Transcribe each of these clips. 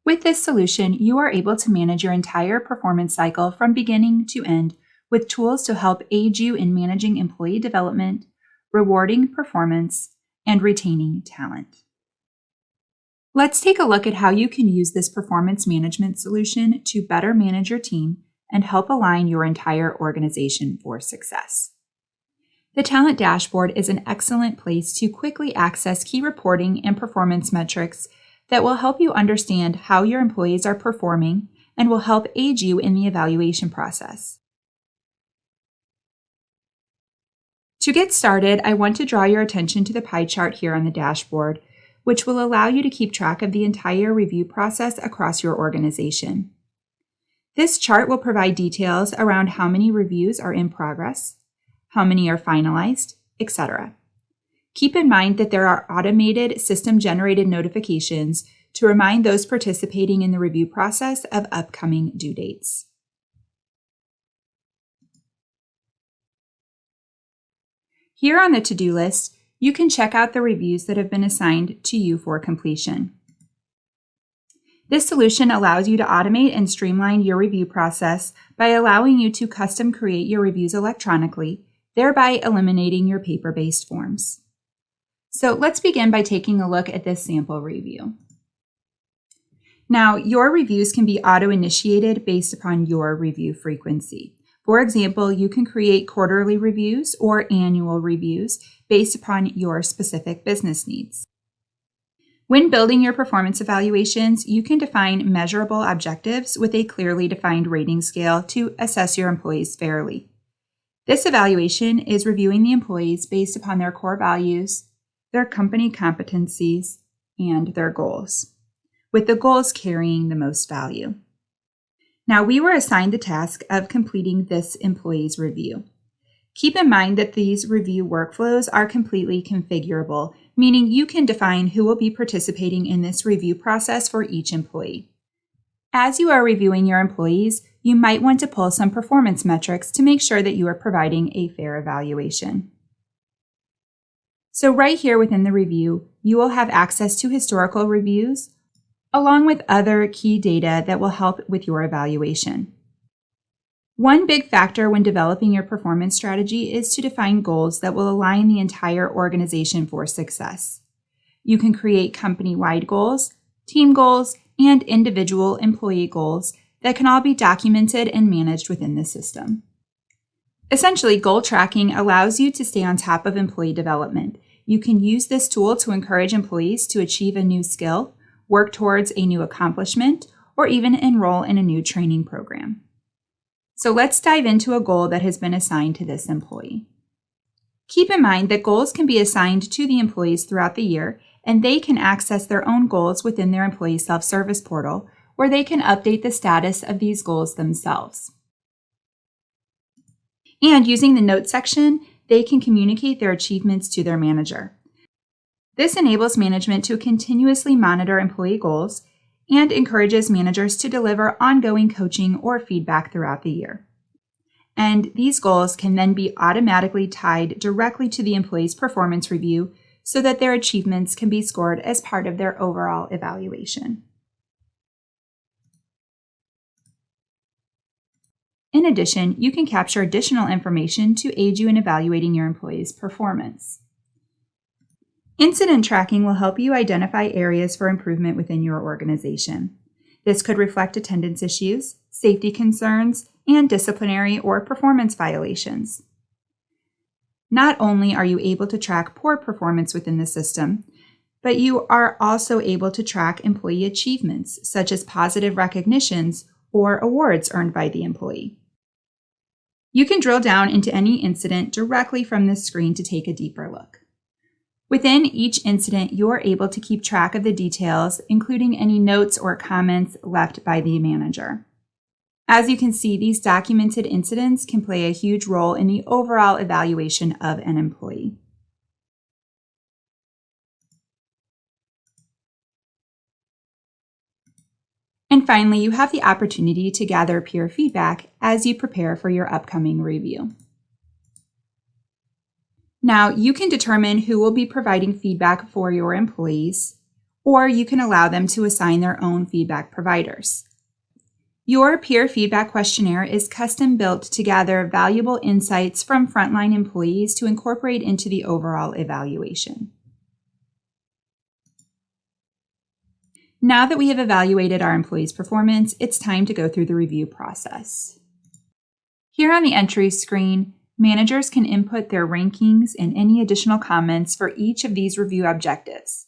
With this solution, you are able to manage your entire performance cycle from beginning to end with tools to help aid you in managing employee development, rewarding performance, and retaining talent. Let's take a look at how you can use this performance management solution to better manage your team and help align your entire organization for success. The Talent Dashboard is an excellent place to quickly access key reporting and performance metrics that will help you understand how your employees are performing and will help aid you in the evaluation process. To get started, I want to draw your attention to the pie chart here on the dashboard, which will allow you to keep track of the entire review process across your organization. This chart will provide details around how many reviews are in progress, how many are finalized, etc. Keep in mind that there are automated system-generated notifications to remind those participating in the review process of upcoming due dates. Here on the to-do list, you can check out the reviews that have been assigned to you for completion. This solution allows you to automate and streamline your review process by allowing you to custom create your reviews electronically, thereby eliminating your paper-based forms. So let's begin by taking a look at this sample review. Now, your reviews can be auto-initiated based upon your review frequency. For example, you can create quarterly reviews or annual reviews based upon your specific business needs. When building your performance evaluations, you can define measurable objectives with a clearly defined rating scale to assess your employees fairly. This evaluation is reviewing the employees based upon their core values, their company competencies, and their goals, with the goals carrying the most value. Now, we were assigned the task of completing this employee's review. Keep in mind that these review workflows are completely configurable, meaning you can define who will be participating in this review process for each employee. As you are reviewing your employees, you might want to pull some performance metrics to make sure that you are providing a fair evaluation. So right here within the review, you will have access to historical reviews, along with other key data that will help with your evaluation. One big factor when developing your performance strategy is to define goals that will align the entire organization for success. You can create company-wide goals, team goals, and individual employee goals that can all be documented and managed within the system. Essentially, goal tracking allows you to stay on top of employee development. You can use this tool to encourage employees to achieve a new skill, work towards a new accomplishment, or even enroll in a new training program. So let's dive into a goal that has been assigned to this employee. Keep in mind that goals can be assigned to the employees throughout the year, and they can access their own goals within their employee self-service portal, where they can update the status of these goals themselves. And using the notes section, they can communicate their achievements to their manager. This enables management to continuously monitor employee goals and encourages managers to deliver ongoing coaching or feedback throughout the year. And these goals can then be automatically tied directly to the employee's performance review so that their achievements can be scored as part of their overall evaluation. In addition, you can capture additional information to aid you in evaluating your employees' performance. Incident tracking will help you identify areas for improvement within your organization. This could reflect attendance issues, safety concerns, and disciplinary or performance violations. Not only are you able to track poor performance within the system, but you are also able to track employee achievements, such as positive recognitions or awards earned by the employee. You can drill down into any incident directly from this screen to take a deeper look. Within each incident, you are able to keep track of the details, including any notes or comments left by the manager. As you can see, these documented incidents can play a huge role in the overall evaluation of an employee. And finally, you have the opportunity to gather peer feedback as you prepare for your upcoming review. Now, you can determine who will be providing feedback for your employees, or you can allow them to assign their own feedback providers. Your peer feedback questionnaire is custom built to gather valuable insights from frontline employees to incorporate into the overall evaluation. Now that we have evaluated our employees' performance, it's time to go through the review process. Here on the entries screen, managers can input their rankings and any additional comments for each of these review objectives.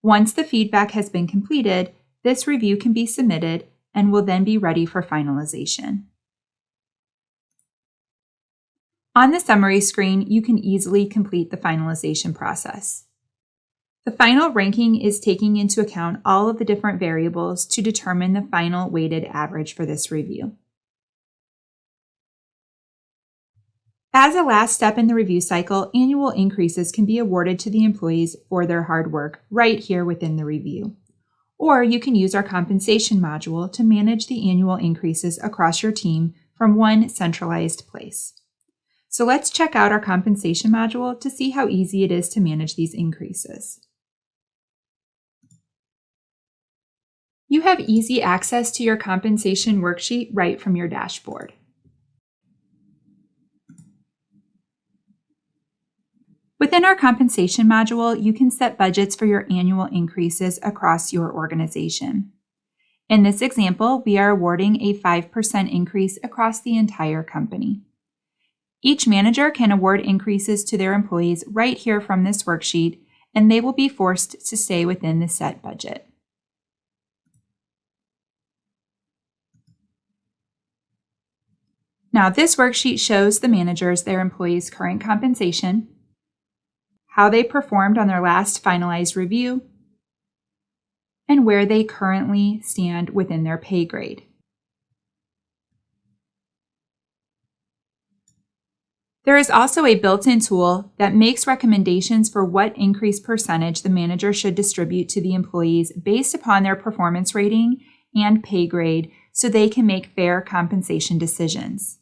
Once the feedback has been completed, this review can be submitted and will then be ready for finalization. On the summary screen, you can easily complete the finalization process. The final ranking is taking into account all of the different variables to determine the final weighted average for this review. As a last step in the review cycle, annual increases can be awarded to the employees for their hard work right here within the review. Or you can use our compensation module to manage the annual increases across your team from one centralized place. So let's check out our compensation module to see how easy it is to manage these increases. You have easy access to your compensation worksheet right from your dashboard. Within our compensation module, you can set budgets for your annual increases across your organization. In this example, we are awarding a 5% increase across the entire company. Each manager can award increases to their employees right here from this worksheet, and they will be forced to stay within the set budget. Now, this worksheet shows the managers their employees' current compensation, how they performed on their last finalized review, and where they currently stand within their pay grade. There is also a built-in tool that makes recommendations for what increase percentage the manager should distribute to the employees based upon their performance rating and pay grade so they can make fair compensation decisions.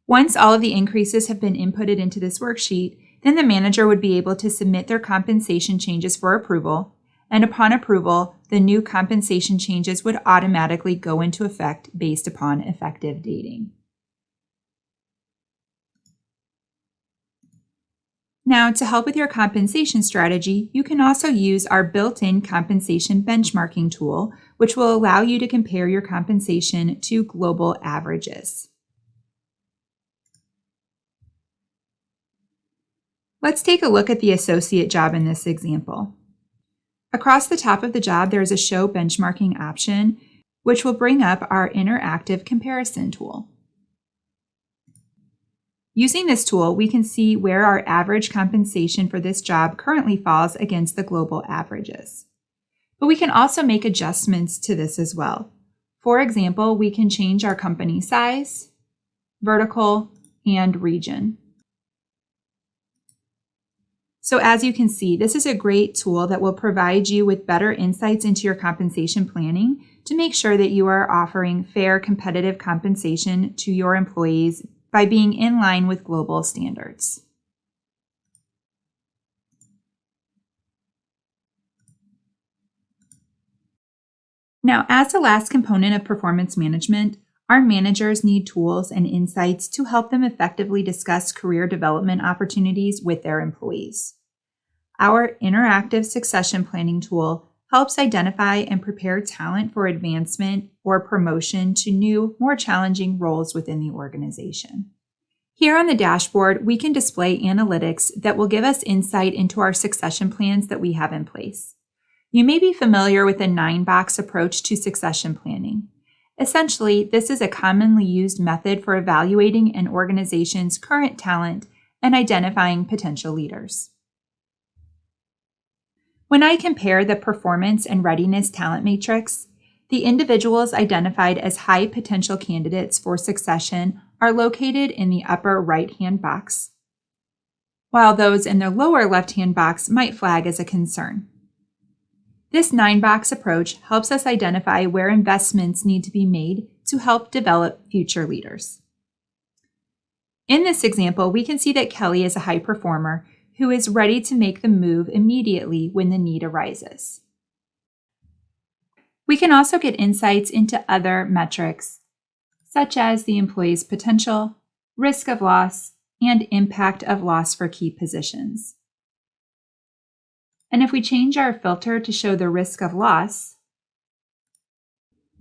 Once all of the increases have been inputted into this worksheet, then the manager would be able to submit their compensation changes for approval, and upon approval, the new compensation changes would automatically go into effect based upon effective dating. Now, to help with your compensation strategy, you can also use our built-in compensation benchmarking tool, which will allow you to compare your compensation to global averages. Let's take a look at the associate job in this example. Across the top of the job, there is a Show Benchmarking option, which will bring up our interactive comparison tool. Using this tool, we can see where our average compensation for this job currently falls against the global averages. But we can also make adjustments to this as well. For example, we can change our company size, vertical, and region. So as you can see, this is a great tool that will provide you with better insights into your compensation planning to make sure that you are offering fair, competitive compensation to your employees by being in line with global standards. Now, as the last component of performance management, our managers need tools and insights to help them effectively discuss career development opportunities with their employees. Our interactive succession planning tool helps identify and prepare talent for advancement or promotion to new, more challenging roles within the organization. Here on the dashboard, we can display analytics that will give us insight into our succession plans that we have in place. You may be familiar with the 9-box approach to succession planning. Essentially, this is a commonly used method for evaluating an organization's current talent and identifying potential leaders. When I compare the performance and readiness talent matrix, the individuals identified as high potential candidates for succession are located in the upper right-hand box, while those in the lower left-hand box might flag as a concern. This 9-box approach helps us identify where investments need to be made to help develop future leaders. In this example, we can see that Kelly is a high performer who is ready to make the move immediately when the need arises. We can also get insights into other metrics, such as the employee's potential, risk of loss, and impact of loss for key positions. And if we change our filter to show the risk of loss,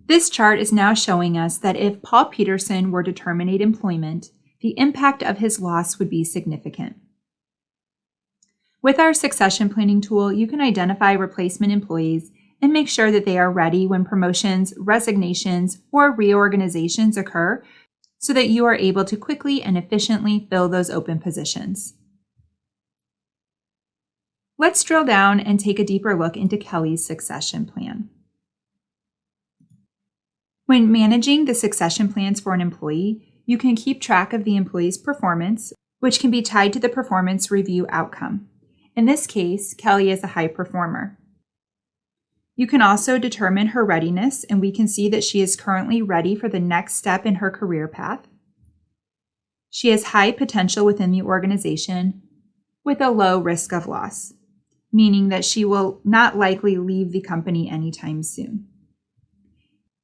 this chart is now showing us that if Paul Peterson were to terminate employment, the impact of his loss would be significant. With our succession planning tool, you can identify replacement employees and make sure that they are ready when promotions, resignations, or reorganizations occur so that you are able to quickly and efficiently fill those open positions. Let's drill down and take a deeper look into Kelly's succession plan. When managing the succession plans for an employee, you can keep track of the employee's performance, which can be tied to the performance review outcome. In this case, Kelly is a high performer. You can also determine her readiness, and we can see that she is currently ready for the next step in her career path. She has high potential within the organization with a low risk of loss, meaning that she will not likely leave the company anytime soon.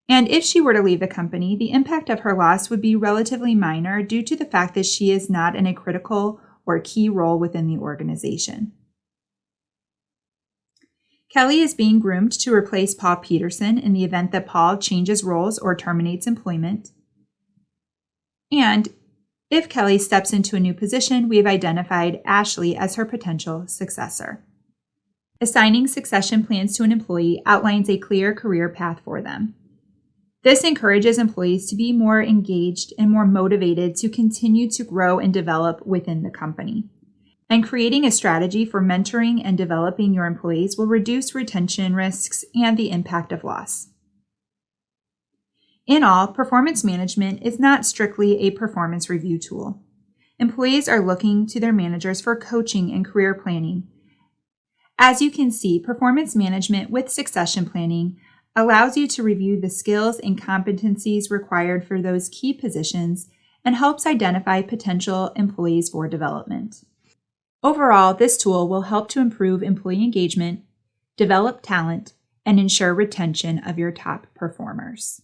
And if she were to leave the company, the impact of her loss would be relatively minor due to the fact that she is not in a critical or key role within the organization. Kelly is being groomed to replace Paul Peterson in the event that Paul changes roles or terminates employment. And if Kelly steps into a new position, we have identified Ashley as her potential successor. Assigning succession plans to an employee outlines a clear career path for them. This encourages employees to be more engaged and more motivated to continue to grow and develop within the company. And creating a strategy for mentoring and developing your employees will reduce retention risks and the impact of loss. In all, performance management is not strictly a performance review tool. Employees are looking to their managers for coaching and career planning. As you can see, performance management with succession planning allows you to review the skills and competencies required for those key positions and helps identify potential employees for development. Overall, this tool will help to improve employee engagement, develop talent, and ensure retention of your top performers.